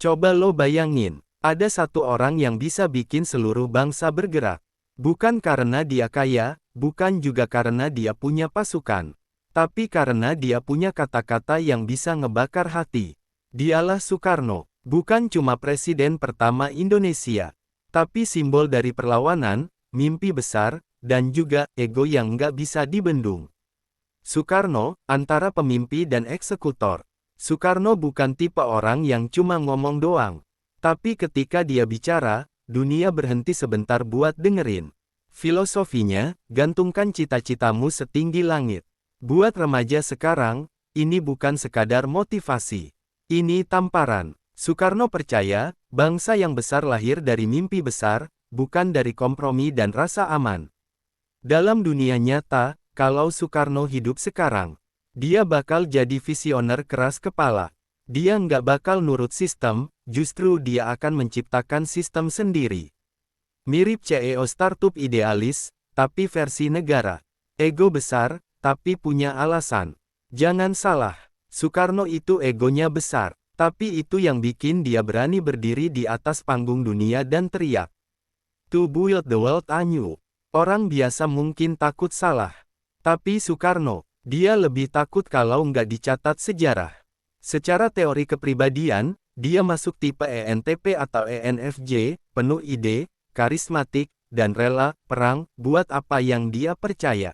Coba lo bayangin, ada satu orang yang bisa bikin seluruh bangsa bergerak. Bukan karena dia kaya, bukan juga karena dia punya pasukan. Tapi karena dia punya kata-kata yang bisa ngebakar hati. Dialah Soekarno, bukan cuma presiden pertama Indonesia. Tapi simbol dari perlawanan, mimpi besar, dan juga ego yang nggak bisa dibendung. Soekarno, antara pemimpi dan eksekutor. Soekarno bukan tipe orang yang cuma ngomong doang. Tapi ketika dia bicara, dunia berhenti sebentar buat dengerin. Filosofinya, gantungkan cita-citamu setinggi langit. Buat remaja sekarang, ini bukan sekadar motivasi. Ini tamparan. Soekarno percaya, bangsa yang besar lahir dari mimpi besar, bukan dari kompromi dan rasa aman. Dalam dunia nyata, kalau Soekarno hidup sekarang, dia bakal jadi visioner keras kepala. Dia nggak bakal nurut sistem, justru dia akan menciptakan sistem sendiri. Mirip CEO startup idealis, tapi versi negara. Ego besar, tapi punya alasan. Jangan salah, Soekarno itu egonya besar, tapi itu yang bikin dia berani berdiri di atas panggung dunia dan teriak. To build the world anew. Orang biasa mungkin takut salah. Tapi Soekarno, dia lebih takut kalau nggak dicatat sejarah. Secara teori kepribadian, dia masuk tipe ENTP atau ENFJ, penuh ide, karismatik, dan rela perang buat apa yang dia percaya.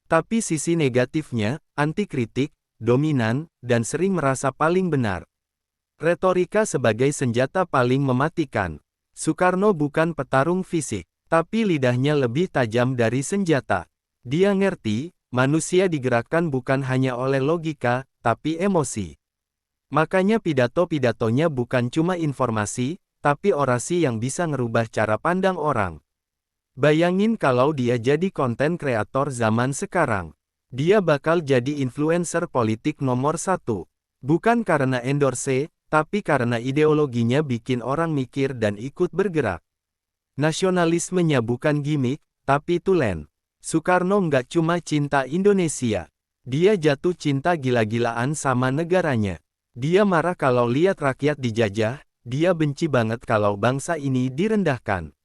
Tapi sisi negatifnya, anti kritik, dominan, dan sering merasa paling benar. Retorika sebagai senjata paling mematikan. Soekarno bukan petarung fisik, tapi lidahnya lebih tajam dari senjata. Dia ngerti, manusia digerakkan bukan hanya oleh logika, tapi emosi. Makanya pidato-pidatonya bukan cuma informasi, tapi orasi yang bisa ngerubah cara pandang orang. Bayangin kalau dia jadi konten kreator zaman sekarang. Dia bakal jadi influencer politik nomor 1. Bukan karena endorse, tapi karena ideologinya bikin orang mikir dan ikut bergerak. Nasionalismenya bukan gimmick, tapi tulen. Soekarno nggak cuma cinta Indonesia. Dia jatuh cinta gila-gilaan sama negaranya. Dia marah kalau lihat rakyat dijajah, dia benci banget kalau bangsa ini direndahkan.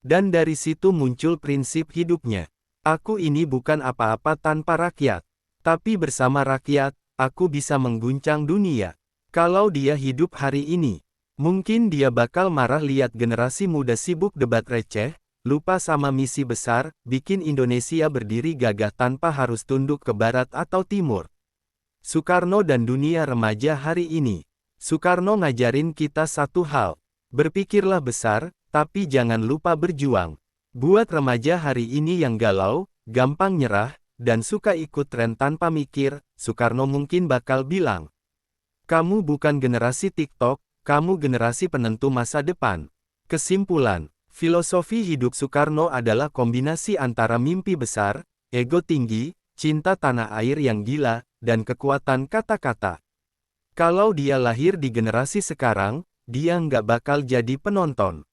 Dan dari situ muncul prinsip hidupnya. Aku ini bukan apa-apa tanpa rakyat. Tapi bersama rakyat, aku bisa mengguncang dunia. Kalau dia hidup hari ini, mungkin dia bakal marah lihat generasi muda sibuk debat receh, lupa sama misi besar, bikin Indonesia berdiri gagah tanpa harus tunduk ke barat atau timur. Soekarno dan dunia remaja hari ini. Soekarno ngajarin kita satu hal. Berpikirlah besar, tapi jangan lupa berjuang. Buat remaja hari ini yang galau, gampang nyerah, dan suka ikut tren tanpa mikir, Soekarno mungkin bakal bilang, kamu bukan generasi TikTok, kamu generasi penentu masa depan. Kesimpulan, filosofi hidup Soekarno adalah kombinasi antara mimpi besar, ego tinggi, cinta tanah air yang gila, dan kekuatan kata-kata. Kalau dia lahir di generasi sekarang, dia nggak bakal jadi penonton.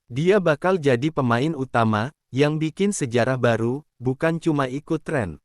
Dia bakal jadi pemain utama, yang bikin sejarah baru, bukan cuma ikut tren.